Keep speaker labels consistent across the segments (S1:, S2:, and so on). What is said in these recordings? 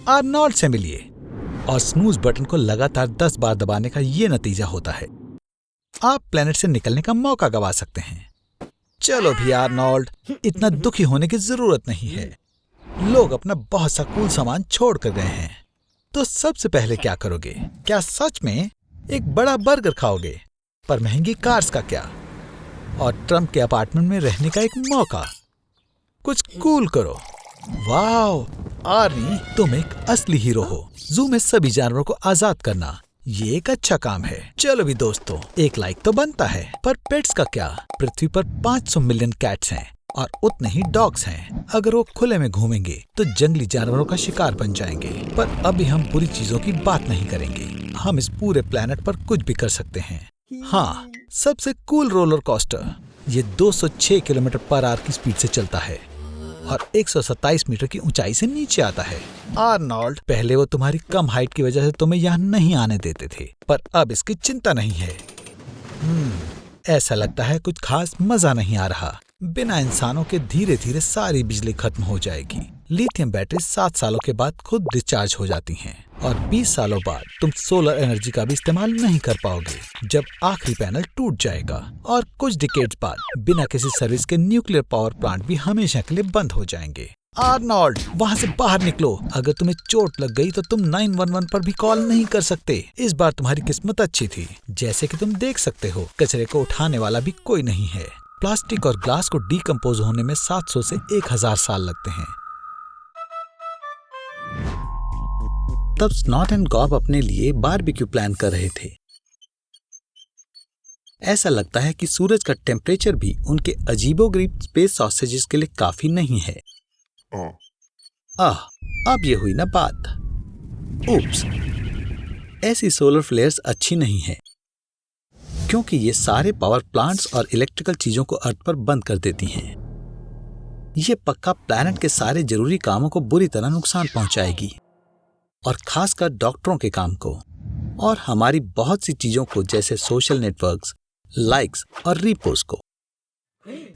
S1: Arnold से मिलिए। और स्नूज बटन को लगातार 10 बार दबाने का ये नतीजा होता है, आप प्लेनेट से निकलने का मौका गवा सकते हैं। चलो भी आर्नोल्ड, इतना दुखी होने की जरूरत नहीं है। लोग अपना बहुत सा कूल सामान छोड़ कर गए हैं। तो सबसे पहले क्या करोगे? क्या सच में एक बड़ा बर्गर खाओगे? पर महंगी कार्स का क्या? और ट्रम्प के अपार्टमेंट में रहने का एक मौका? कुछ कूल करो। वाओ आर्नी, तुम एक असली हीरो हो। जू में सभी जानवरों को आजाद करना, ये एक अच्छा काम है। चलो भी दोस्तों, एक लाइक तो बनता है। पर पेट्स का क्या? पृथ्वी पर 500 मिलियन कैट्स हैं और उतने ही डॉग्स हैं। अगर वो खुले में घूमेंगे तो जंगली जानवरों का शिकार बन जाएंगे। पर अभी हम बुरी चीजों की बात नहीं करेंगे। हम इस पूरे प्लेनेट पर कुछ भी कर सकते हैं। हाँ, सबसे कूल रोलर कोस्टर। ये 206 किलोमीटर पर आवर की स्पीड से चलता है और 127 मीटर की ऊंचाई से नीचे आता है। आर्नोल्ड, पहले वो तुम्हारी कम हाइट की वजह से तुम्हें यहाँ नहीं आने देते थे, पर अब इसकी चिंता नहीं है। ऐसा लगता है कुछ खास मजा नहीं आ रहा। बिना इंसानों के धीरे धीरे सारी बिजली खत्म हो जाएगी। लिथियम बैटरी 7 सालों के बाद खुद डिस्चार्ज हो जाती हैं और 20 सालों बाद तुम सोलर एनर्जी का भी इस्तेमाल नहीं कर पाओगे, जब आखिरी पैनल टूट जाएगा। और कुछ डिकेड्स बाद बिना किसी सर्विस के न्यूक्लियर पावर प्लांट भी हमेशा के लिए बंद हो जाएंगे। आर्नोल्ड, वहाँ से बाहर निकलो। अगर तुम्हें चोट लग गई तो तुम 911 पर भी कॉल नहीं कर सकते। इस बार तुम्हारी किस्मत अच्छी थी। जैसे कि तुम देख सकते हो, कचरे को उठाने वाला भी कोई नहीं है। प्लास्टिक और ग्लास को डीकम्पोज होने में 700 से 1000 साल लगते हैं। तब स्नॉट एंड गॉब अपने लिए बारबेक्यू प्लान कर रहे थे। ऐसा लगता है कि सूरज का टेम्परेचर भी उनके अजीबोगरीब स्पेस सॉसेजेस के लिए काफी नहीं है। अब ये हुई ना बात। उप्स, ऐसी सोलर फ्लेयर्स अच्छी नहीं है, क्योंकि ये सारे पावर प्लांट्स और इलेक्ट्रिकल चीजों को अर्थ पर बंद कर देती हैं। ये पक्का प्लैनेट के सारे जरूरी कामों को बुरी तरह नुकसान पहुंचाएगी, और खासकर डॉक्टरों के काम को, और हमारी बहुत सी चीजों को, जैसे सोशल नेटवर्क्स, लाइक्स और रीपोस्ट को।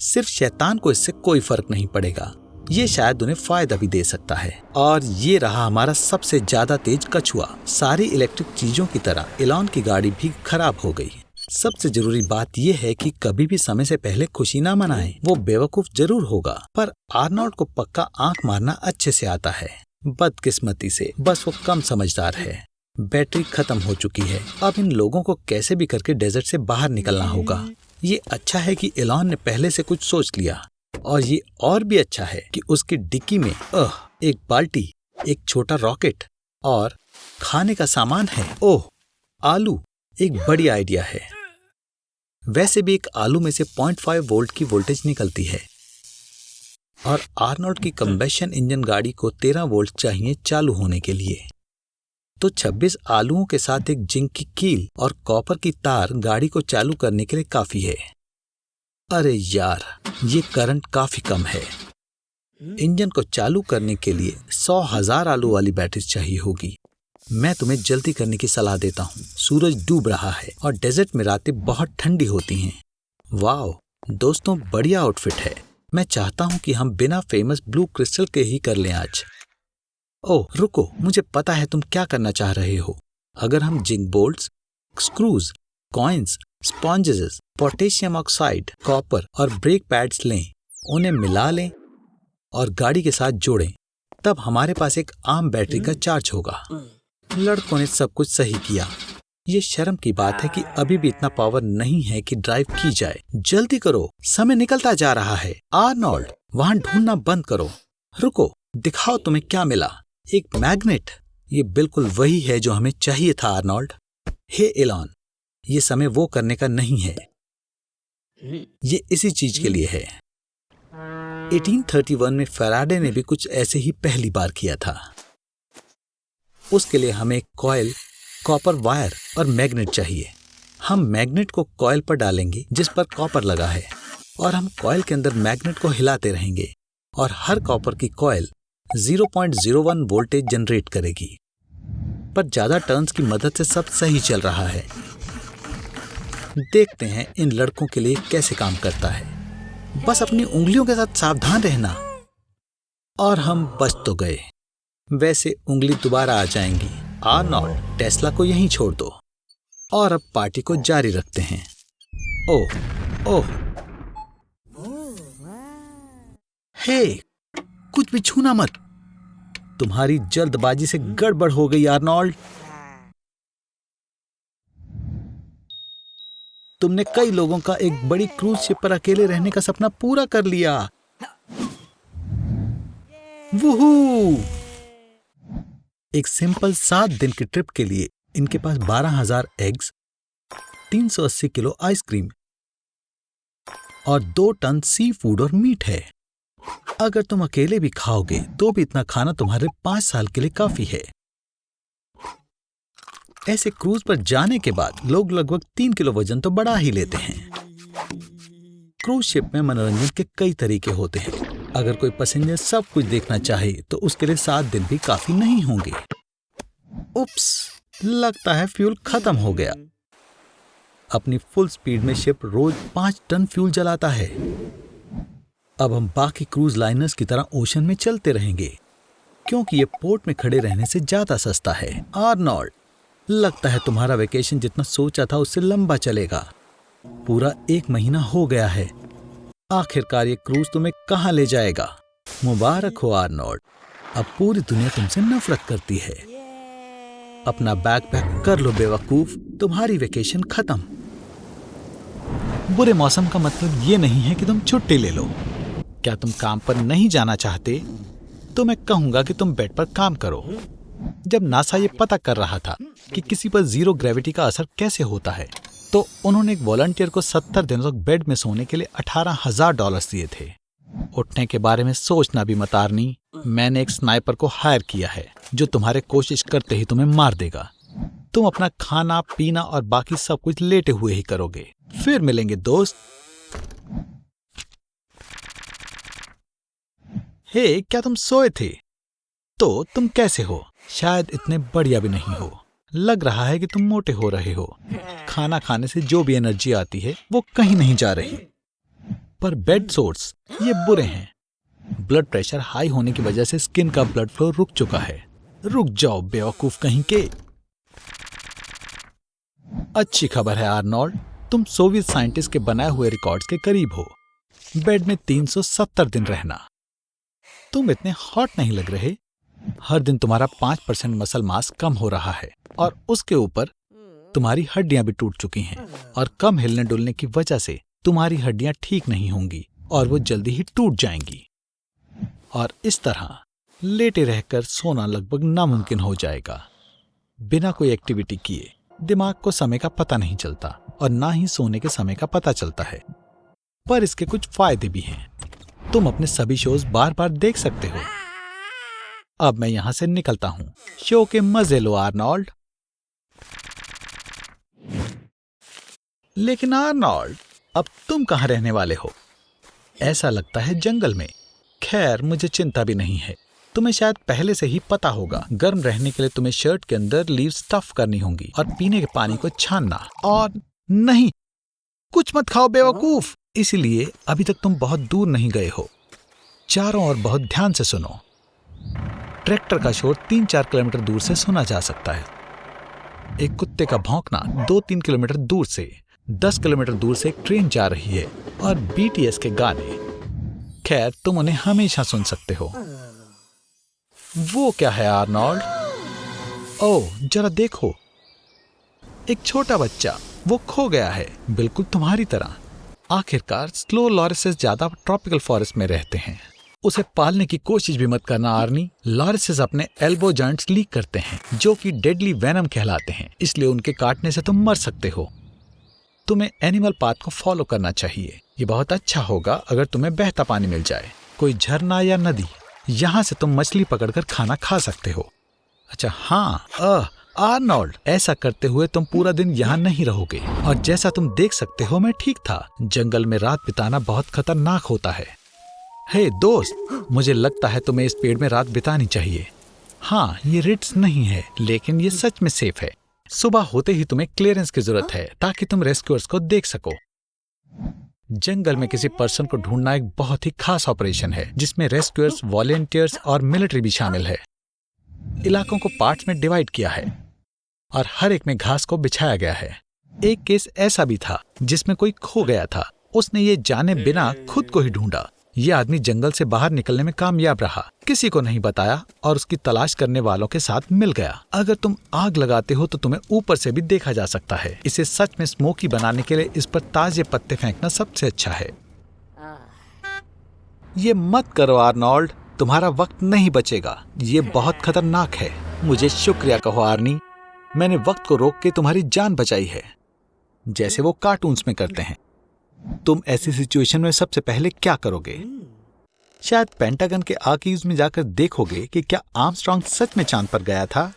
S1: सिर्फ शैतान को इससे कोई फर्क नहीं पड़ेगा। ये शायद उन्हें फायदा भी दे सकता है। और ये रहा हमारा सबसे ज्यादा तेज कछुआ। सारी इलेक्ट्रिक चीजों की तरह एलॉन की गाड़ी भी खराब हो गई। सबसे जरूरी बात यह है कि कभी भी समय से पहले खुशी ना मनाएं। वो बेवकूफ जरूर होगा, पर आर्नोल्ड को पक्का आंख मारना अच्छे से आता है। बदकिस्मती से बस वो कम समझदार है। बैटरी खत्म हो चुकी है। अब इन लोगों को कैसे भी करके डेजर्ट से बाहर निकलना होगा। ये अच्छा है कि एलॉन ने पहले से कुछ सोच लिया, और ये और भी अच्छा है कि उसकी डिक्की में एक बाल्टी, एक छोटा रॉकेट और खाने का सामान है। ओह, आलू एक बड़ी आइडिया है। वैसे भी एक आलू में से 0.5 वोल्ट की वोल्टेज निकलती है, और आर्नोल्ड की कंबेशन इंजन गाड़ी को 13 वोल्ट चाहिए चालू होने के लिए। तो 26 आलूओं के साथ एक जिंक की कील और कॉपर की तार गाड़ी को चालू करने के लिए काफी है। अरे यार, ये करंट काफी कम है। इंजन को चालू करने के लिए 100,000 आलू वाली बैटरी चाहिए होगी। मैं तुम्हें जल्दी करने की सलाह देता हूँ। सूरज डूब रहा है और डेजर्ट में रातें बहुत ठंडी होती हैं। वाओ दोस्तों, बढ़िया आउटफिट है। मैं चाहता हूँ कि हम बिना फेमस ब्लू क्रिस्टल के ही कर लें आज। ओह रुको, मुझे पता है तुम क्या करना चाह रहे हो। अगर हम zinc bolts, screws, coins, sponges, potassium oxide, copper और ब्रेक पैड्स लें, उन्हें मिला लें और गाड़ी के साथ जोड़ें, तब हमारे पास एक आम बैटरी का चार्ज होगा। लड़कों ने सब कुछ सही किया। ये शर्म की बात है कि अभी भी इतना पावर नहीं है कि ड्राइव की जाए। जल्दी करो, समय निकलता जा रहा है। आर्नोल्ड, वहां ढूंढना बंद करो। रुको, दिखाओ तुम्हें क्या मिला। एक मैग्नेट। ये बिल्कुल वही है जो हमें चाहिए था आर्नोल्ड। हे एलॉन, ये समय वो करने का नहीं है, ये इसी चीज के लिए है। 1831 में फैराडे ने भी कुछ ऐसे ही पहली बार किया था। उसके लिए हमें कॉइल, कॉपर वायर और मैग्नेट चाहिए। हम मैग्नेट को कॉइल पर डालेंगे जिस पर कॉपर लगा है, और हम कॉइल के अंदर मैग्नेट को हिलाते रहेंगे, और हर कॉपर की कॉइल 0.01 वोल्टेज जनरेट करेगी। पर ज्यादा टर्न्स की मदद से सब सही चल रहा है। देखते हैं इन लड़कों के लिए कैसे काम करता है। बस अपनी उंगलियों के साथ सावधान रहना। और हम बच तो गए। वैसे उंगली दोबारा आ जाएंगी। आर्नोल्ड, टेस्ला को यहीं छोड़ दो और अब पार्टी को जारी रखते हैं। ओह ओह, हे, कुछ भी छूना मत। तुम्हारी जल्दबाजी से गड़बड़ हो गई आर्नोल्ड। तुमने कई लोगों का एक बड़ी क्रूज शिप पर अकेले रहने का सपना पूरा कर लिया। वूहू! एक सिंपल 7 दिन की ट्रिप के लिए इनके पास 12,000 एग्स, 380 किलो आइसक्रीम और 2 टन सी फूड और मीट है। अगर तुम अकेले भी खाओगे तो भी इतना खाना तुम्हारे 5 साल के लिए काफी है। ऐसे क्रूज पर जाने के बाद लोग लगभग 3 किलो वजन तो बढ़ा ही लेते हैं। क्रूज शिप में मनोरंजन के कई तरीके होते हैं। अगर कोई पैसेंजर सब कुछ देखना चाहे तो उसके लिए 7 दिन भी काफी नहीं होंगे। उप्स, लगता है फ्यूल खत्म हो गया। अपनी फुल स्पीड में शिप रोज 5 टन फ्यूल जलाता है। अब हम बाकी क्रूज लाइनर्स की तरह ओशन में चलते रहेंगे क्योंकि ये पोर्ट में खड़े रहने से ज्यादा सस्ता है। आर्नोल्ड, लगता है तुम्हारा वेकेशन जितना सोचा था उससे लंबा चलेगा। पूरा 1 महीना हो गया है। आखिरकार ये क्रूज तुम्हें कहां ले जाएगा? मुबारक हो आर्नोल्ड, अब पूरी दुनिया तुमसे नफरत करती है। अपना बैग पैक कर लो बेवकूफ, तुम्हारी वेकेशन खत्म। बुरे मौसम का मतलब ये नहीं है कि तुम छुट्टी ले लो। क्या तुम काम पर नहीं जाना चाहते तो मैं कहूंगा कि तुम बेड पर काम करो। जब नासा ये पता कर रहा था कि किसी पर जीरो ग्रेविटी का असर कैसे होता है तो उन्होंने एक वॉलंटियर को 70 दिनों तक बेड में सोने के लिए $18,000 दिए थे। उठने के बारे में सोचना भी मत आर्नी। मैंने एक स्नाइपर को हायर किया है जो तुम्हारे कोशिश करते ही तुम्हें मार देगा। तुम अपना खाना पीना और बाकी सब कुछ लेटे हुए ही करोगे। फिर मिलेंगे दोस्त। हे, क्या तुम सोए थे? तो तुम कैसे हो? शायद इतने बढ़िया भी नहीं हो। लग रहा है कि तुम मोटे हो रहे हो। खाना खाने से जो भी एनर्जी आती है वो कहीं नहीं जा रही। पर बेड सोर्स ये बुरे हैं। ब्लड प्रेशर हाई होने की वजह से स्किन का ब्लड फ्लो रुक चुका है। रुक जाओ बेवकूफ कहीं के। अच्छी खबर है आर्नोल्ड, तुम सोवियत साइंटिस्ट के बनाए हुए रिकॉर्ड्स के करीब हो। बेड में 370 दिन रहना। तुम इतने हॉट नहीं लग रहे। हर दिन तुम्हारा 5% मसल मास कम हो रहा है और उसके ऊपर तुम्हारी हड्डियां भी टूट चुकी हैं और कम हिलने डुलने की वजह से तुम्हारी हड्डियां ठीक नहीं होंगी और वो जल्दी ही टूट जाएंगी। और इस तरह लेटे रहकर सोना लगभग नामुमकिन हो जाएगा। बिना कोई एक्टिविटी किए दिमाग को समय का पता नहीं चलता और ना ही सोने के समय का पता चलता है। पर इसके कुछ फायदे भी हैं। तुम अपने सभी शोज बार बार देख सकते हो। अब मैं यहां से निकलता हूं। शो के मजे लो आर्नोल्ड। लेकिन आर्नोल्ड, अब तुम कहां रहने वाले हो? ऐसा लगता है जंगल में। खैर, मुझे चिंता भी नहीं है। तुम्हें शायद पहले से ही पता होगा, गर्म रहने के लिए तुम्हें शर्ट के अंदर लीव स्टफ करनी होंगी और पीने के पानी को छानना। और नहीं, कुछ मत खाओ बेवकूफ। इसलिए अभी तक तुम बहुत दूर नहीं गए हो। चारों ओर बहुत ध्यान से सुनो। ट्रैक्टर का शोर 3-4 किलोमीटर दूर से सुना जा सकता है। एक कुत्ते का भौंकना 2-3 किलोमीटर दूर से। 10 किलोमीटर दूर से एक ट्रेन जा रही है और BTS के गाने। खैर, तुम उन्हें हमेशा सुन सकते हो। वो क्या है आर्नोल्ड? ओह, जरा देखो, एक छोटा बच्चा। वो खो गया है, बिल्कुल तुम्हारी तरह। आखिरकार स्लो लॉरिसेस ज्यादा ट्रॉपिकल फॉरेस्ट में रहते हैं। उसे पालने की कोशिश भी मत करना आर्नी। लॉरिसेस अपने एल्बो जॉइंट्स लीक करते हैं जो कि डेडली वेनम कहलाते हैं, इसलिए उनके काटने से तुम मर सकते हो। तुम्हें एनिमल पाथ को फॉलो करना चाहिए। ये बहुत अच्छा होगा अगर तुम्हें बहता पानी मिल जाए, कोई झरना या नदी। यहाँ से तुम मछली पकड़कर खाना खा सकते हो। अच्छा हाँ, आर्नोल्ड, ऐसा करते हुए तुम पूरा दिन यहाँ नहीं रहोगे। और जैसा तुम देख सकते हो, मैं ठीक था। जंगल में रात बिताना बहुत खतरनाक होता है। हे दोस्त, मुझे लगता है तुम्हें इस पेड़ में रात बितानी चाहिए। हाँ, ये रिट्स नहीं है, लेकिन ये सच में सेफ है। सुबह होते ही तुम्हें क्लियरेंस की जरूरत है ताकि तुम रेस्क्यूअर्स को देख सको। जंगल में किसी पर्सन को ढूंढना एक बहुत ही खास ऑपरेशन है जिसमें रेस्क्यूअर्स, वॉलेंटियर्स और मिलिट्री भी शामिल है। इलाकों को पार्ट्स में डिवाइड किया है और हर एक में घास को बिछाया गया है। एक केस ऐसा भी था जिसमें कोई खो गया था। उसने ये जाने बिना खुद को ही ढूंढा। यह आदमी जंगल से बाहर निकलने में कामयाब रहा, किसी को नहीं बताया और उसकी तलाश करने वालों के साथ मिल गया। अगर तुम आग लगाते हो तो तुम्हें ऊपर से भी देखा जा सकता है। इसे सच में स्मोकी बनाने के लिए इस पर ताजे पत्ते फेंकना सबसे अच्छा है। ये मत करो आर्नोल्ड, तुम्हारा वक्त नहीं बचेगा। ये बहुत खतरनाक है। मुझे शुक्रिया कहो आर्नी, मैंने वक्त को रोक के तुम्हारी जान बचाई है, जैसे वो कार्टून्स में करते हैं। तुम ऐसी सिचुएशन में सबसे पहले क्या करोगे? शायद पेंटागन के आर्काइव्स में जाकर देखोगे कि क्या आर्मस्ट्रॉन्ग सच में चांद पर गया था,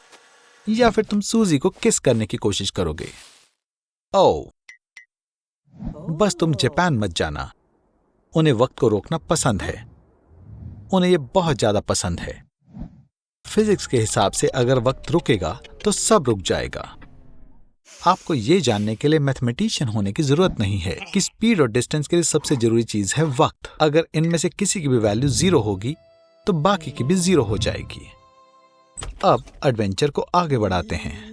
S1: या फिर तुम सूजी को किस करने की कोशिश करोगे। ओह, बस तुम जापान मत जाना। उन्हें वक्त को रोकना पसंद है, उन्हें यह बहुत ज्यादा पसंद है। फिजिक्स के हिसाब से अगर वक्त रुकेगा तो सब रुक जाएगा। आपको ये जानने के लिए मैथमेटिशियन होने की जरूरत नहीं है कि स्पीड और डिस्टेंस के लिए सबसे जरूरी चीज है वक्त। अगर इनमें से किसी की भी वैल्यू 0 होगी तो बाकी की भी 0 हो जाएगी। अब एडवेंचर को आगे बढ़ाते हैं।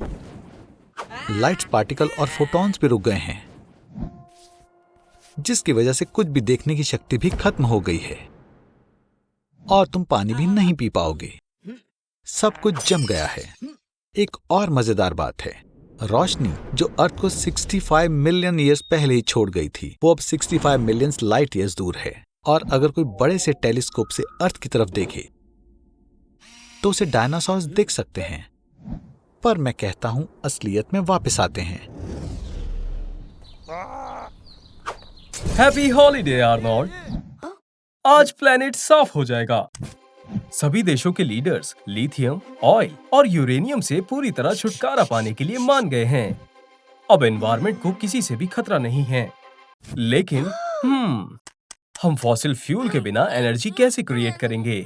S1: लाइट्स, पार्टिकल और फोटॉन्स भी रुक गए हैं, जिसकी वजह से कुछ भी देखने की शक्ति भी खत्म हो गई है और तुम पानी भी नहीं पी पाओगे। सब कुछ जम गया है। एक और मजेदार बात है, रोशनी जो अर्थ को 65 मिलियन ईयर्स पहले ही छोड़ गई थी, वो अब 65 मिलियन लाइट ईयर्स दूर है। और अगर कोई बड़े से टेलीस्कोप से अर्थ की तरफ देखे तो उसे डायनासोर्स दिख सकते हैं। पर मैं कहता हूं असलियत में वापस आते हैं।
S2: Happy holiday Arnold. आज प्लेनेट साफ हो जाएगा। सभी देशों के लीडर्स लिथियम, ऑयल और यूरेनियम से पूरी तरह छुटकारा पाने के लिए मान गए हैं। अब एनवायरनमेंट को किसी से भी खतरा नहीं है। लेकिन हम फॉसिल फ्यूल के बिना एनर्जी कैसे क्रिएट करेंगे?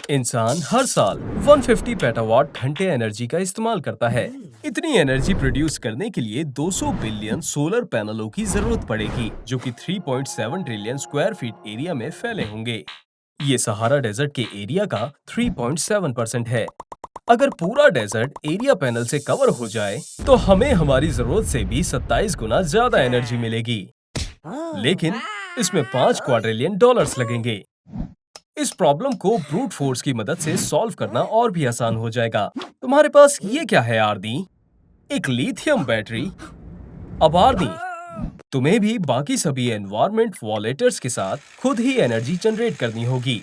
S2: इंसान हर साल 150 पेटावाट घंटे एनर्जी का इस्तेमाल करता है। इतनी एनर्जी प्रोड्यूस करने के लिए 200 बिलियन सोलर पैनलों की जरूरत पड़ेगी, जो कि 3.7 ट्रिलियन स्क्वायर फीट एरिया में फैले होंगे। ये सहारा डेजर्ट के एरिया का 3.7% है। अगर पूरा डेजर्ट एरिया पैनल से कवर हो जाए तो हमें हमारी जरूरत से भी 27 गुना ज्यादा एनर्जी मिलेगी। लेकिन इसमें $5 क्वाड्रिलियन लगेंगे। इस प्रॉब्लम को ब्रूट फोर्स की मदद से सॉल्व करना और भी आसान हो जाएगा। तुम्हारे पास ये क्या है आर्नी? एक लिथियम बैटरी। अब आर्नी, तुम्हें भी बाकी सभी एनवायरनमेंट वॉलेटर्स के साथ खुद ही एनर्जी जनरेट करनी होगी।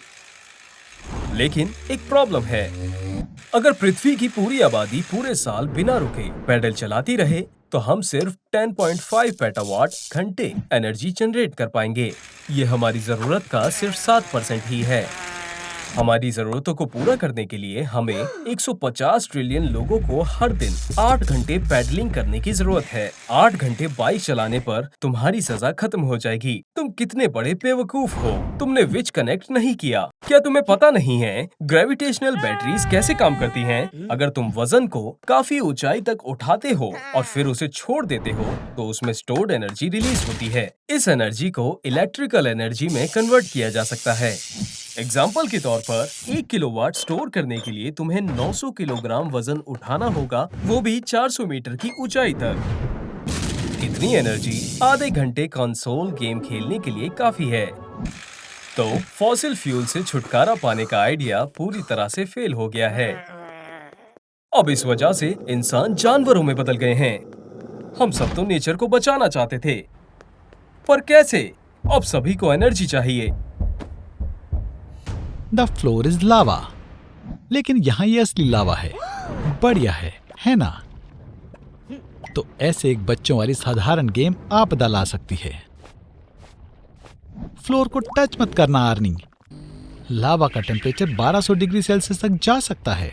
S2: लेकिन एक प्रॉब्लम है। अगर पृथ्वी की पूरी आबादी पूरे साल बिना रुके पैडल चलाती रहे तो हम सिर्फ 10.5 पेटावाट घंटे एनर्जी जनरेट कर पाएंगे। ये हमारी जरूरत का सिर्फ 7% ही है। हमारी जरूरतों को पूरा करने के लिए हमें 150 ट्रिलियन लोगों को हर दिन 8 घंटे पैडलिंग करने की जरूरत है। 8 घंटे बाइक चलाने पर तुम्हारी सजा खत्म हो जाएगी। तुम कितने बड़े बेवकूफ हो, तुमने विच कनेक्ट नहीं किया। क्या तुम्हें पता नहीं है ग्रेविटेशनल बैटरीज कैसे काम करती हैं? अगर तुम वजन को काफी ऊंचाई तक उठाते हो और फिर उसे छोड़ देते हो तो उसमें स्टोर्ड एनर्जी रिलीज होती है। इस एनर्जी को इलेक्ट्रिकल एनर्जी में कन्वर्ट किया जा सकता है। एग्जाम्पल के तौर पर 1 किलोवाट स्टोर करने के लिए तुम्हें 900 किलोग्राम वजन उठाना होगा, वो भी 400 मीटर की ऊंचाई तक। इतनी एनर्जी आधे घंटे कंसोल गेम खेलने के लिए काफी है। तो फॉसिल फ्यूल से छुटकारा पाने का आइडिया पूरी तरह से फेल हो गया है। अब इस वजह से इंसान जानवरों में बदल गए हैं। हम सब तो नेचर को बचाना चाहते थे, पर कैसे? अब सभी को एनर्जी चाहिए।
S1: द फ्लोर इज लावा। लेकिन यहां ये असली लावा है। बढ़िया है ना? तो ऐसे एक बच्चों वाली साधारण गेम आपदा ला सकती है। फ्लोर को टच मत करना आर्नी। लावा का टेम्परेचर 1200 डिग्री सेल्सियस तक जा सकता है।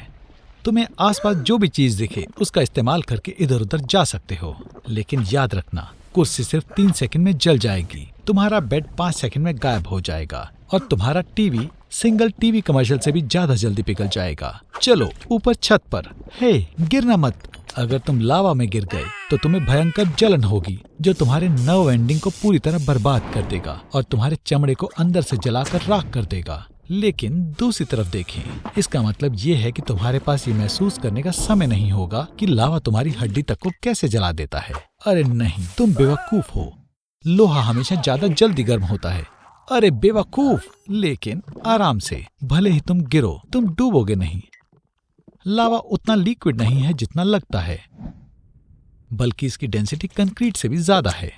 S1: तुम्हें आसपास जो भी चीज दिखे उसका इस्तेमाल करके इधर उधर जा सकते हो। लेकिन याद रखना, कुर्सी सिर्फ 3 सेकंड में जल जाएगी, तुम्हारा बेड 5 सेकंड में गायब हो जाएगा और तुम्हारा टीवी सिंगल टीवी कमर्शियल से भी ज्यादा जल्दी पिघल जाएगा। चलो ऊपर छत पर। हे, गिरना मत। अगर तुम लावा में गिर गए तो तुम्हें भयंकर जलन होगी जो तुम्हारे नर्व एंडिंग को पूरी तरह बर्बाद कर देगा और तुम्हारे चमड़े को अंदर से जलाकर राख कर देगा। लेकिन दूसरी तरफ देखें, इसका मतलब ये है कि तुम्हारे पास ये महसूस करने का समय नहीं होगा कि लावा तुम्हारी हड्डी तक को कैसे जला देता है। अरे नहीं, तुम बेवकूफ हो। लोहा हमेशा ज्यादा जल्दी गर्म होता है। अरे बेवकूफ। लेकिन आराम से, भले ही तुम गिरो, तुम डूबोगे नहीं। लावा उतना लिक्विड नहीं है जितना लगता है, बल्कि इसकी डेंसिटी कंक्रीट से भी ज्यादा है।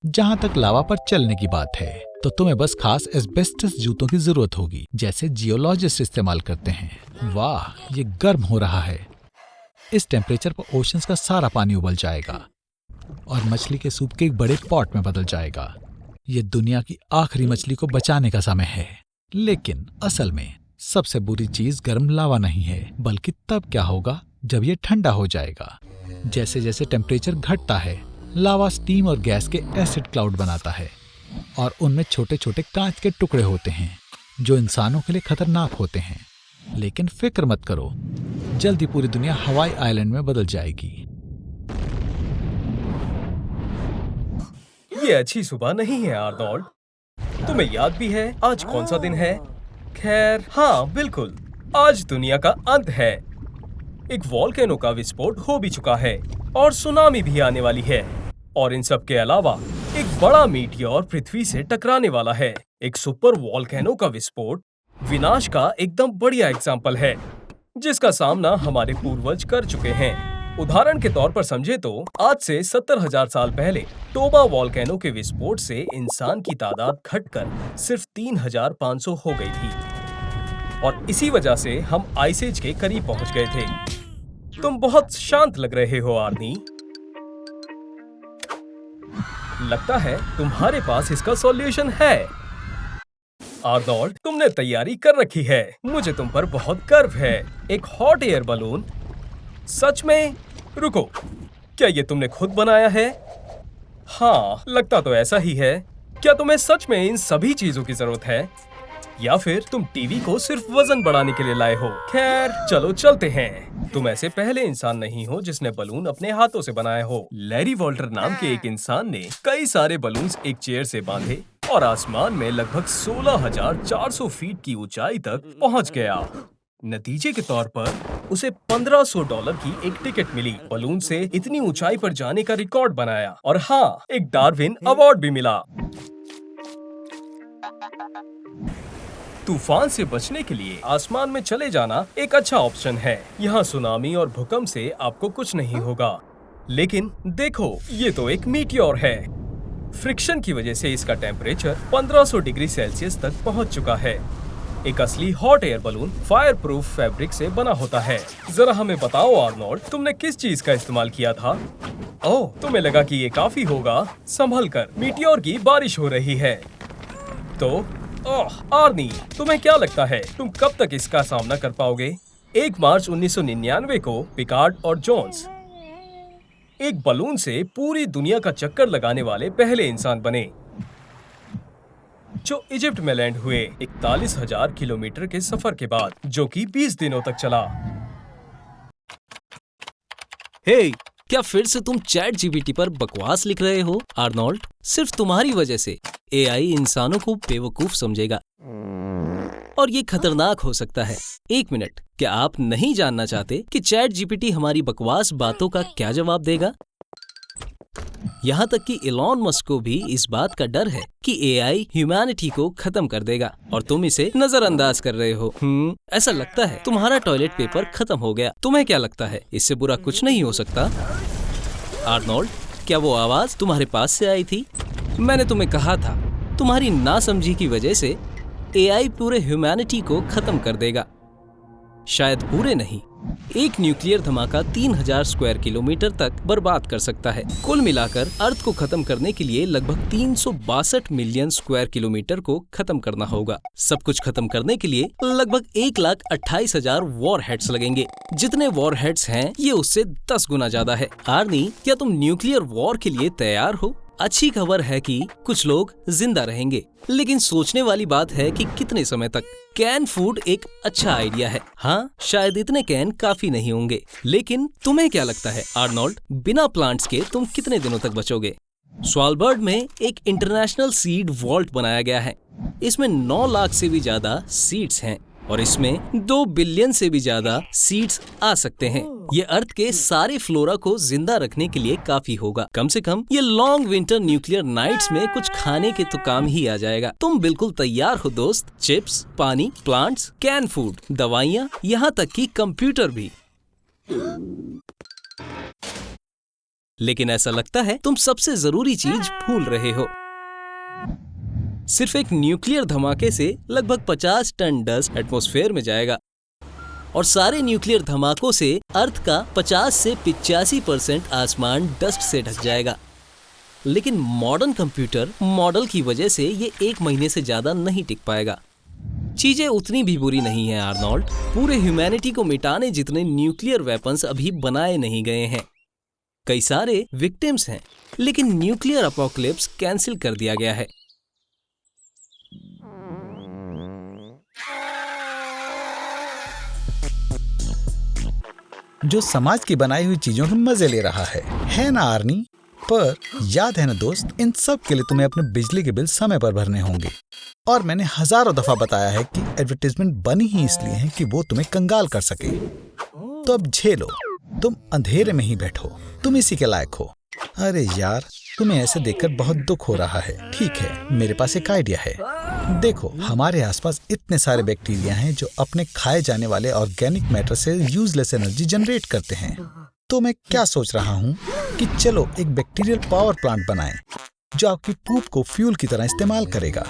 S1: जहां तक लावा पर चलने की बात है, तो तुम्हें बस खास एस्बेस्टस जूतों की जरूरत होगी, जैसे जियोलॉजिस्ट इस्तेमाल करते हैं। वाह, ये गर्म हो रहा है। इस टेम्परेचर पर ओशंस का सारा पानी उबल जाएगा और मछली के सूप के एक बड़े पॉट में बदल जाएगा। ये दुनिया की आखिरी मछली को बचाने का समय है। लेकिन असल में सबसे बुरी चीज गर्म लावा नहीं है, बल्कि तब क्या होगा जब ये ठंडा हो जाएगा। जैसे जैसे टेम्परेचर घटता है, लावा स्टीम और गैस के एसिड क्लाउड बनाता है और उनमें छोटे छोटे कांच के टुकड़े होते हैं जो इंसानों के लिए खतरनाक होते हैं। लेकिन फिक्र मत करो, जल्दी पूरी दुनिया हवाई आइलैंड में बदल जाएगी।
S2: ये अच्छी सुबह नहीं है आर्नोल्ड। तुम्हें याद भी है आज कौन सा दिन है? खैर हाँ बिल्कुल, आज दुनिया का अंत है। एक वॉल्केनो का विस्फोट हो भी चुका है और सुनामी भी आने वाली है। और इन सब के अलावा एक बड़ा मीटियोर पृथ्वी से टकराने वाला है। एक सुपर वॉल्केनो का विस्फोट विनाश का एकदम बढ़िया एग्जाम्पल है, जिसका सामना हमारे पूर्वज कर चुके हैं। उदाहरण के तौर पर समझे तो आज से 70,000 साल पहले टोबा वॉल्केनो के विस्फोट से इंसान की तादाद घटकर सिर्फ 3,500 हो गई थी और इसी वजह से हम आइस एज के करीब पहुंच गए थे। तुम बहुत शांत लग रहे हो आर्नी। लगता है तुम्हारे पास इसका सॉल्यूशन है। आर्नोल्ड, तुमने तैयारी कर रखी है। मुझे तुम पर बहुत गर्व है। एक हॉट एयर बलून? सच में? रुको, क्या ये तुमने खुद बनाया है? हाँ, लगता तो ऐसा ही है। क्या तुम्हें सच में इन सभी चीजों की जरूरत है, या फिर तुम टीवी को सिर्फ वजन बढ़ाने के लिए लाए हो? खैर चलो चलते हैं। तुम ऐसे पहले इंसान नहीं हो जिसने बलून अपने हाथों से बनाया हो। लैरी वॉल्टर नाम के एक इंसान ने कई सारे बलून्स एक चेयर से बांधे और आसमान में लगभग 16,400 फीट की ऊंचाई तक पहुंच गया। नतीजे के तौर पर उसे $1,500 की एक टिकट मिली। बलून से इतनी ऊंचाई पर जाने का रिकॉर्ड बनाया और हाँ, एक डार्विन अवार्ड भी मिला। तूफान से बचने के लिए आसमान में चले जाना एक अच्छा ऑप्शन है। यहाँ सुनामी और भूकंप से आपको कुछ नहीं होगा। लेकिन देखो, ये तो एक मीटियोर है। फ्रिक्शन की वजह से इसका टेम्परेचर 1500 डिग्री सेल्सियस तक पहुंच चुका है। एक असली hot air balloon fire proof fabric से बना होता है। जरा हमें बताओ आर्नोल्ड, तुमने किस चीज का इस्तेमाल किया था? ओह, तुम्हें लगा कि ये काफी होगा। संभल कर, मीटियोर की बारिश हो रही है। तो ओह आर्नी, तुम्हें क्या लगता है तुम कब तक इसका सामना कर पाओगे? 1 मार्च 1999 को पिकार्ड और जोन्स एक बलून से पूरी दुनिया का चक्कर लगाने वाले पहले इंसान बने, जो इजिप्ट में लैंड हुए 41,000 किलोमीटर के सफर के बाद, जो कि 20 दिनों तक चला।
S3: हे, क्या फिर से तुम चैट जीपीटी पर बकवास लिख रहे हो? आर्नोल्ड, सिर्फ तुम्हारी वजह से एआई इंसानों को बेवकूफ समझेगा और ये खतरनाक हो सकता है। 1 मिनट, क्या आप नहीं जानना चाहते कि चैट जीपीटी हमारी बकवास बातों का क्या जवाब देगा? यहाँ तक कि इलॉन मस्क को भी इस बात का डर है कि एआई ह्यूमैनिटी को खत्म कर देगा और तुम इसे नजरअंदाज कर रहे हो। ऐसा लगता है तुम्हारा टॉयलेट पेपर खत्म हो गया। तुम्हें क्या लगता है इससे बुरा कुछ नहीं हो सकता? आर्नोल्ड, क्या वो आवाज तुम्हारे पास से आई थी? मैंने तुम्हें कहा था, तुम्हारी नासमझी की वजह से एआई पूरे ह्यूमैनिटी को खत्म कर देगा। शायद पूरे नहीं, एक न्यूक्लियर धमाका 3,000 स्क्वायर किलोमीटर तक बर्बाद कर सकता है। कुल मिलाकर अर्थ को खत्म करने के लिए लगभग 362 मिलियन स्क्वायर किलोमीटर को खत्म करना होगा। सब कुछ खत्म करने के लिए लगभग 1,28,000 वॉरहेड्स लगेंगे। जितने वॉरहेड्स हैं, ये उससे 10 गुना ज्यादा है। आर्नी, क्या तुम न्यूक्लियर वॉर के लिए तैयार हो? अच्छी खबर है कि कुछ लोग जिंदा रहेंगे, लेकिन सोचने वाली बात है कि कितने समय तक। कैन फूड एक अच्छा आइडिया है। हाँ, शायद इतने कैन काफी नहीं होंगे, लेकिन तुम्हें क्या लगता है आर्नोल्ड, बिना प्लांट्स के तुम कितने दिनों तक बचोगे? स्वालबर्ड में एक इंटरनेशनल सीड वॉल्ट बनाया गया है। इसमें 9 लाख से भी ज्यादा सीड्स हैं और इसमें 2 बिलियन से भी ज्यादा सीड्स आ सकते हैं। ये अर्थ के सारे फ्लोरा को जिंदा रखने के लिए काफी होगा। कम से कम ये लॉन्ग विंटर न्यूक्लियर नाइट्स में कुछ खाने के तो काम ही आ जाएगा। तुम बिल्कुल तैयार हो दोस्त। चिप्स, पानी, प्लांट्स, कैन फूड, दवाइयाँ, यहाँ तक कि कंप्यूटर भी। लेकिन ऐसा लगता है तुम सबसे जरूरी चीज भूल रहे हो। सिर्फ एक न्यूक्लियर धमाके से लगभग 50 टन डस्ट एटमॉस्फेयर में जाएगा और सारे न्यूक्लियर धमाकों से अर्थ का 50 से 85% आसमान डस्ट से ढक जाएगा। लेकिन मॉडर्न कंप्यूटर मॉडल की वजह से ये 1 महीने से ज्यादा नहीं टिक पाएगा। चीजें उतनी भी बुरी नहीं है आर्नोल्ड। पूरे ह्यूमैनिटी को मिटाने जितने न्यूक्लियर वेपन्स अभी बनाए नहीं गए हैं। कई सारे विक्टिम्स हैं, लेकिन न्यूक्लियर अपोकलिप्स कैंसिल कर दिया गया है।
S1: जो समाज की बनाई हुई चीजों के मजे ले रहा है ना आर्नी? पर याद है ना दोस्त, इन सब के लिए तुम्हें अपने बिजली के बिल समय पर भरने होंगे। और मैंने हजारों दफा बताया है कि एडवर्टाइजमेंट बनी ही इसलिए है कि वो तुम्हें कंगाल कर सके। तो अब झेलो, तुम अंधेरे में ही बैठो, तुम इसी के लायक हो। अरे यार, तुम्हें ऐसे देखकर बहुत दुख हो रहा है। ठीक है, मेरे पास एक आइडिया है। देखो, हमारे आसपास इतने सारे बैक्टीरिया हैं जो अपने खाए जाने वाले ऑर्गेनिक मैटर से यूजलेस एनर्जी जनरेट करते हैं। तो मैं क्या सोच रहा हूँ कि चलो एक बैक्टीरियल पावर प्लांट बनाएं जो आपकी पूप को फ्यूल की तरह इस्तेमाल करेगा।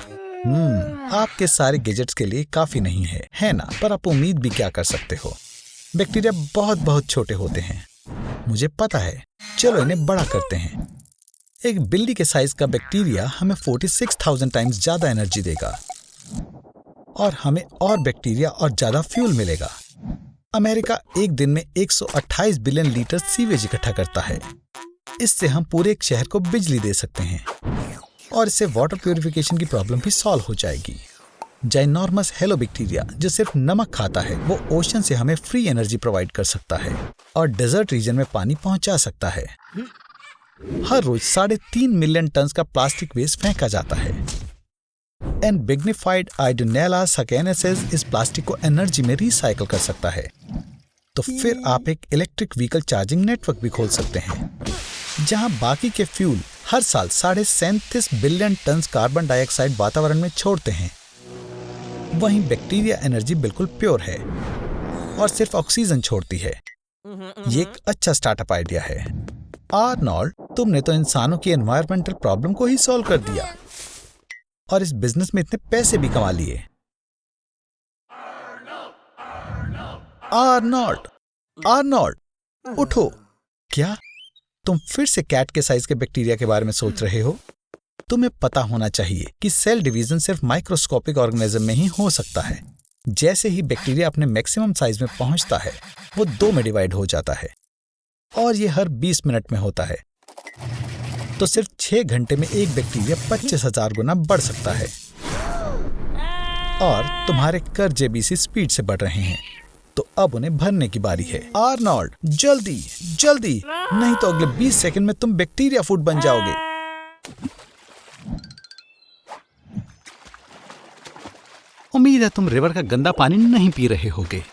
S1: आपके सारे गैजेट्स के लिए काफी नहीं है ना? पर आप उम्मीद भी क्या कर सकते हो? बैक्टीरिया बहुत बहुत छोटे होते हैं, मुझे पता है। चलो इन्हें बड़ा करते हैं। एक बिल्ली के साइज का बैक्टीरिया हमें 46,000 टाइम्स ज्यादा एनर्जी देगा और हमें और बैक्टीरिया और ज्यादा फ्यूल मिलेगा। अमेरिका एक दिन में 128 बिलियन लीटर सीवेज इकट्ठा करता है। इससे हम पूरे एक शहर को बिजली दे सकते हैं और इससे वाटर प्यूरिफिकेशन की प्रॉब्लम भी सॉल्व हो जाएगी। जाइनॉर्मस हेलो बैक्टीरिया जो सिर्फ नमक खाता है, वो ओशन से हमें फ्री एनर्जी प्रोवाइड कर सकता है और डेजर्ट रीजन में पानी पहुंचा सकता है। हर रोज 3.5 मिलियन टन का प्लास्टिक वेस्ट फेंका जाता है। एंड बिग्निफाइड आइडोनेला सकेनेसिस इस प्लास्टिक को एनर्जी में रिसाइकल कर सकता है। तो फिर आप एक इलेक्ट्रिक व्हीकल चार्जिंग नेटवर्क भी खोल सकते हैं, जहां बाकी के फ्यूल हर साल 37.5 बिलियन टन कार्बन डाइऑक्साइड वातावरण में छोड़ते हैं। वहीं बैक्टीरिया एनर्जी बिल्कुल प्योर है और सिर्फ ऑक्सीजन छोड़ती है। ये एक अच्छा स्टार्टअप आइडिया है। आर्नोल्ड, तुमने तो इंसानों की एनवायरमेंटल प्रॉब्लम को ही सॉल्व कर दिया और इस बिजनेस में इतने पैसे भी कमा लिए। आर्नोल्ड, आर्नोल्ड, उठो। क्या तुम फिर से कैट के साइज के बैक्टीरिया के बारे में सोच रहे हो? तुम्हें पता होना चाहिए कि सेल डिवीजन सिर्फ माइक्रोस्कोपिक ऑर्गेनिज्म में ही हो सकता है। जैसे ही बैक्टीरिया अपने मैक्सिमम साइज में पहुंचता है, वो 2 में डिवाइड हो जाता है और ये हर 20 मिनट में होता है। तो सिर्फ 6 घंटे में एक बैक्टीरिया 25,000 गुना बढ़ सकता है और तुम्हारे कर्जे भी इसी स्पीड से बढ़ रहे हैं। तो अब उन्हें भरने की बारी है। आर्नोल्ड, जल्दी जल्दी, नहीं तो अगले 20 सेकंड में तुम बैक्टीरिया फूड बन जाओगे। उम्मीद है तुम रिवर का गंदा पानी नहीं पी रहे होगे।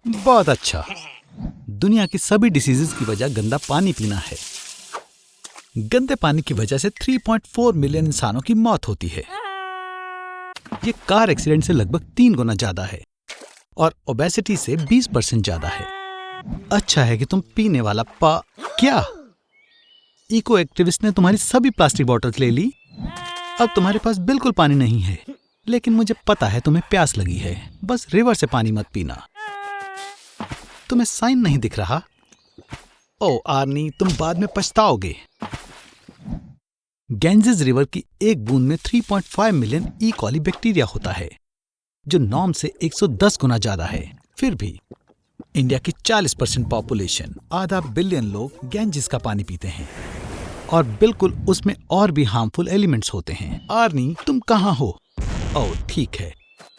S1: बहुत अच्छा। दुनिया की सभी डिसीजेस की वजह गंदा पानी पीना है। गंदे पानी की वजह से 3.4 मिलियन इंसानों की मौत होती है। ये कार एक्सीडेंट से लगभग 3 गुना ज्यादा है और ओबेसिटी से 20% ज्यादा है। अच्छा है कि तुम पीने वाला क्या? इको एक्टिविस्ट ने तुम्हारी सभी प्लास्टिक बॉटल्स ले ली। अब तुम्हारे पास बिल्कुल पानी नहीं है, लेकिन मुझे पता है तुम्हें प्यास लगी है। बस रिवर से पानी मत पीना। तुम्हें साइन नहीं दिख रहा? ओ आर्नी, तुम बाद में पछताओगे। गैंजेस रिवर की एक बूंद में 3.5 मिलियन ई कॉली बैक्टीरिया होता है, जो नॉर्म से 110 गुना ज्यादा है। फिर भी इंडिया की 40% पॉपुलेशन, आधा बिलियन लोग गैंजेस का पानी पीते हैं और बिल्कुल उसमें और भी हार्मफुल एलिमेंट्स होते हैं। आर्नी, तुम कहाँ हो? ओह ठीक है,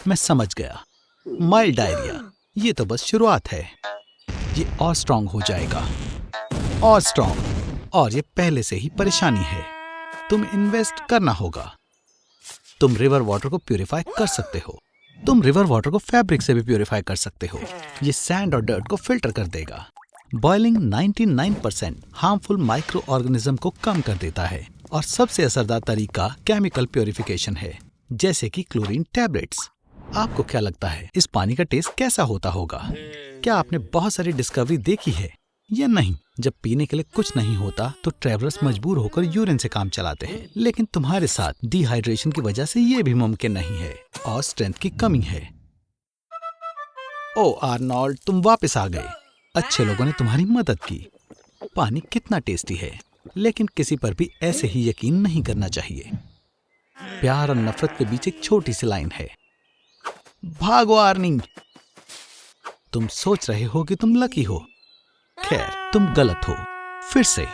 S1: मैं समझ गया। माइल्ड डायरिया, ये तो बस शुरुआत है। ये और स्ट्रांग हो जाएगा, और स्ट्रांग, और ये पहले से ही परेशानी है। तुम इन्वेस्ट करना होगा। तुम रिवर वाटर को प्यूरिफाई कर सकते हो। तुम रिवर वाटर को फैब्रिक से भी प्यूरिफाई कर सकते हो। ये सैंड और डर्ट को फिल्टर कर देगा। बॉइलिंग 99% हार्मफुल माइक्रो ऑर्गेनिज्म को कम कर देता है। और सबसे असरदार तरीका केमिकल प्यूरिफिकेशन है, जैसे कि क्लोरीन टैबलेट्स। आपको क्या लगता है इस पानी का टेस्ट कैसा होता होगा? क्या आपने बहुत सारी डिस्कवरी देखी है या नहीं? जब पीने के लिए कुछ नहीं होता तो ट्रैवलर्स मजबूर होकर यूरिन से काम चलाते हैं, लेकिन तुम्हारे साथ डिहाइड्रेशन की वजह से ये भी मुमकिन नहीं है और स्ट्रेंथ की कमी है। ओ आर्नोल्ड, तुम वापस आ गए। अच्छे लोगों ने तुम्हारी मदद की। पानी कितना टेस्टी है, लेकिन किसी पर भी ऐसे ही यकीन नहीं करना चाहिए। प्यार और नफरत के बीच एक छोटी सी लाइन है। भागो आर्नी। तुम सोच रहे हो कि तुम लकी हो। खैर, तुम गलत हो। फिर से।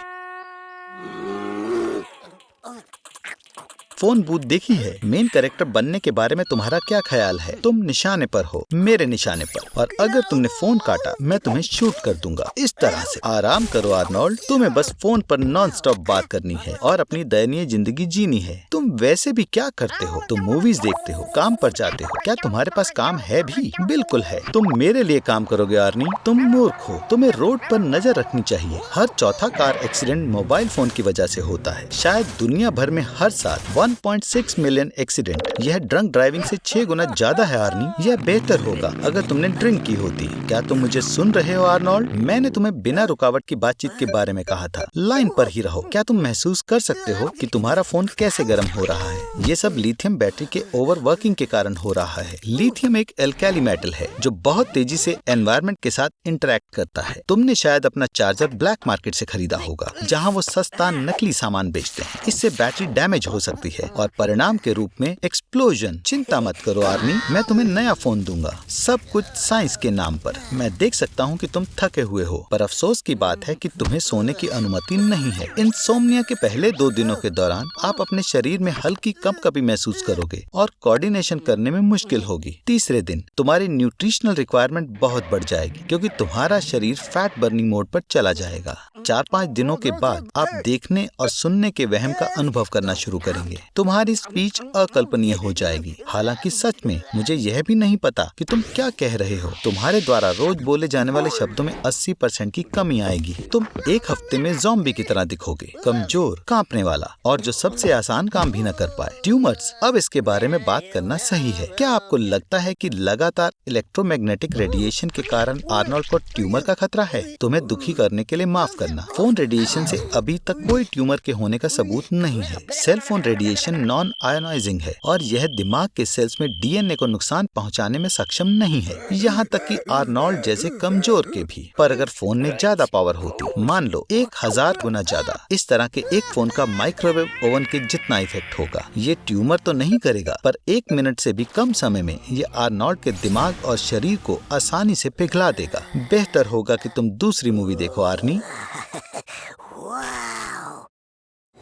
S4: फोन बूथ देखी है? मेन कैरेक्टर बनने के बारे में तुम्हारा क्या ख्याल है? तुम निशाने पर हो, मेरे निशाने पर, और अगर तुमने फोन काटा मैं तुम्हें शूट कर दूंगा। इस तरह से। आराम करो आर्नोल्ड, तुम्हें बस फोन पर नॉन स्टॉप बात करनी है और अपनी दयनीय जिंदगी जीनी है। तुम वैसे भी क्या करते हो? तुम मूवीज देखते हो, काम पर जाते हो। क्या तुम्हारे पास काम है भी? बिल्कुल है। तुम मेरे लिए काम करोगे आर्नी? तुम मूर्ख हो। तुम्हें रोड पर नजर रखनी चाहिए। हर चौथा कार एक्सीडेंट मोबाइल फोन की वजह से होता है। शायद दुनिया भर में हर साल 1.6 मिलियन एक्सीडेंट। यह ड्रंक ड्राइविंग से 6 गुना ज्यादा है आर्नी। यह बेहतर होगा अगर तुमने ड्रिंक की होती। क्या तुम मुझे सुन रहे हो आर्नोल्ड? मैंने तुम्हें बिना रुकावट की बातचीत के बारे में कहा था। लाइन पर ही रहो। क्या तुम महसूस कर सकते हो कि तुम्हारा फोन कैसे गर्म हो रहा है? ये सब लिथियम बैटरी के ओवरवर्किंग के कारण हो रहा है। लिथियम एक एल्कली मेटल है जो बहुत तेजी से एनवायरनमेंट के साथ इंटरेक्ट करता है। तुमने शायद अपना चार्जर ब्लैक मार्केट से खरीदा होगा, जहाँ वो सस्ता नकली सामान बेचते हैं। इससे बैटरी डैमेज हो सकती है और परिणाम के रूप में एक्सप्लोजन। चिंता मत करो आर्मी, मैं तुम्हें नया फोन दूंगा। सब कुछ साइंस के नाम पर। मैं देख सकता हूँ कि तुम थके हुए हो, पर अफसोस की बात है कि तुम्हें सोने की अनुमति नहीं है। इंसोम्निया के पहले 2 दिनों के दौरान आप अपने शरीर में हल्की कंपकपी महसूस करोगे और कोऑर्डिनेशन करने में मुश्किल होगी। तीसरे दिन तुम्हारी न्यूट्रिशनल रिक्वायरमेंट बहुत बढ़ जाएगी, क्योंकि तुम्हारा शरीर फैट बर्निंग मोड पर चला जाएगा। 4-5 दिनों के बाद आप देखने और सुनने के वहम का अनुभव करना शुरू करेंगे। तुम्हारी स्पीच अकल्पनीय हो जाएगी। हालांकि सच में मुझे यह भी नहीं पता कि तुम क्या कह रहे हो। तुम्हारे द्वारा रोज बोले जाने वाले शब्दों में 80% की कमी आएगी। तुम 1 हफ्ते में ज़ॉम्बी की तरह दिखोगे, कमजोर, कांपने वाला, और जो सबसे आसान काम भी न कर पाए। ट्यूमर्स। अब इसके बारे में बात करना सही है। क्या आपको लगता है कि लगातार इलेक्ट्रोमैग्नेटिक रेडिएशन के कारण आर्नोल्ड को ट्यूमर का खतरा है? तुम्हें दुखी करने के लिए माफ करना। फोन रेडिएशन से अभी तक कोई ट्यूमर के होने का सबूत नहीं है। Cell phone radiation non ionising है और यह दिमाग के सेल्स में डीएनए को नुकसान पहुंचाने में सक्षम नहीं है, यहाँ तक कि आर्नोल्ड जैसे कमजोर के भी। पर अगर फोन में ज्यादा पावर होती, मान लो 1000 गुना ज्यादा, इस तरह के एक फोन का माइक्रोवेव ओवन के जितना इफेक्ट होगा। ये ट्यूमर तो नहीं करेगा, पर 1 मिनट से भी कम समय में ये आर्नोल्ड के दिमाग और शरीर को आसानी से पिघला देगा। बेहतर होगा कि तुम दूसरी मूवी देखो आर्नी।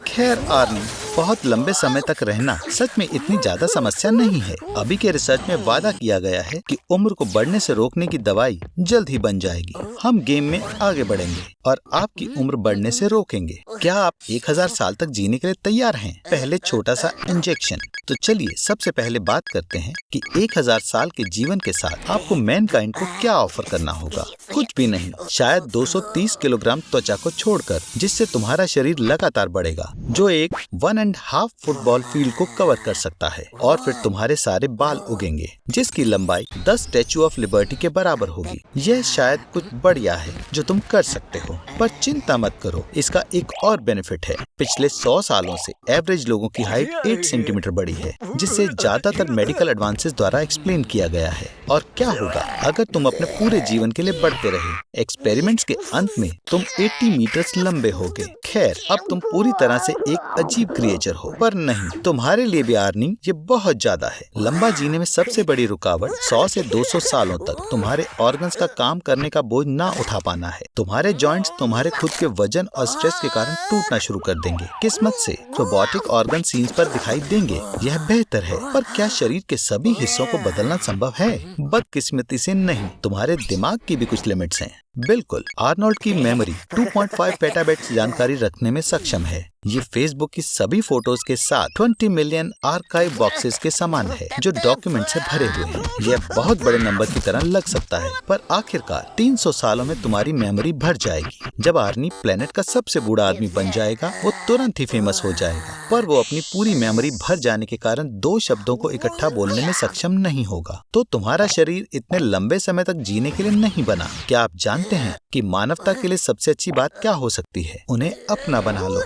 S4: खैर आर्नी, बहुत लंबे समय तक रहना सच में इतनी ज्यादा समस्या नहीं है। अभी के रिसर्च में वादा किया गया है कि उम्र को बढ़ने से रोकने की दवाई जल्द ही बन जाएगी। हम गेम में आगे बढ़ेंगे और आपकी उम्र बढ़ने से रोकेंगे। क्या आप 1000 साल तक जीने के लिए तैयार हैं? पहले छोटा सा इंजेक्शन। तो चलिए सबसे पहले बात करते हैं कि 1000 साल के जीवन के साथ आपको मैनकाइंड को क्या ऑफर करना होगा। कुछ भी नहीं, शायद 230 किलोग्राम त्वचा को छोड़कर, जिससे तुम्हारा शरीर लगातार बढ़ेगा, जो एक 1.5 फुटबॉल फील्ड को कवर कर सकता है। और फिर तुम्हारे सारे बाल उगेंगे, जिसकी लंबाई 10 स्टैचू ऑफ लिबर्टी के बराबर होगी। यह शायद कुछ बढ़िया है जो तुम कर सकते हो, पर चिंता मत करो, इसका एक और बेनिफिट है। पिछले 100 सालों से एवरेज लोगों की हाइट 8 सेंटीमीटर बढ़ी है, जिसे ज्यादातर मेडिकल एडवांसेस द्वारा एक्सप्लेन किया गया है। और क्या होगा अगर तुम अपने पूरे जीवन के लिए बढ़ते रहे? एक्सपेरिमेंट्स के अंत में तुम 80 मीटर्स लंबे होगे। खैर, अब तुम पूरी तरह से एक अजीब क्रिएचर हो, पर नहीं, तुम्हारे लिए भी आर्नी ये बहुत ज्यादा है। लंबा जीने में सबसे बड़ी रुकावट 100 से 200 सालों तक तुम्हारे ऑर्गन्स का काम करने का बोझ ना उठा पाना है। तुम्हारे जॉइंट्स तुम्हारे खुद के वजन और स्ट्रेस के कारण टूटना शुरू कर देंगे। किस्मत से रोबोटिक ऑर्गन सीन्स पर दिखाई देंगे, यह बेहतर है। पर क्या शरीर के सभी हिस्सों को बदलना संभव है? बदकिस्मती से नहीं, तुम्हारे दिमाग की भी कुछ लिमिट्स हैं। बिल्कुल, आर्नोल्ड की मेमोरी 2.5 पेटाबाइट्स जानकारी रखने में सक्षम है। ये फेसबुक की सभी फोटोज के साथ 20 मिलियन आर्काइव बॉक्सेस के समान है जो डॉक्यूमेंट से भरे हुए हैं। यह बहुत बड़े नंबर की तरह लग सकता है, पर आखिरकार 300 सालों में तुम्हारी मेमोरी भर जाएगी। जब आर्नी प्लेनेट का सबसे बूढ़ा आदमी बन जाएगा, वो तुरंत ही फेमस हो जाएगा, पर वो अपनी पूरी मेमोरी भर जाने के कारण 2 शब्दों को इकट्ठा बोलने में सक्षम नहीं होगा। तो तुम्हारा शरीर इतने लंबे समय तक जीने के लिए नहीं बना। क्या आप जानते हैं कि मानवता के लिए सबसे अच्छी बात क्या हो सकती है? उन्हें अपना बना लो।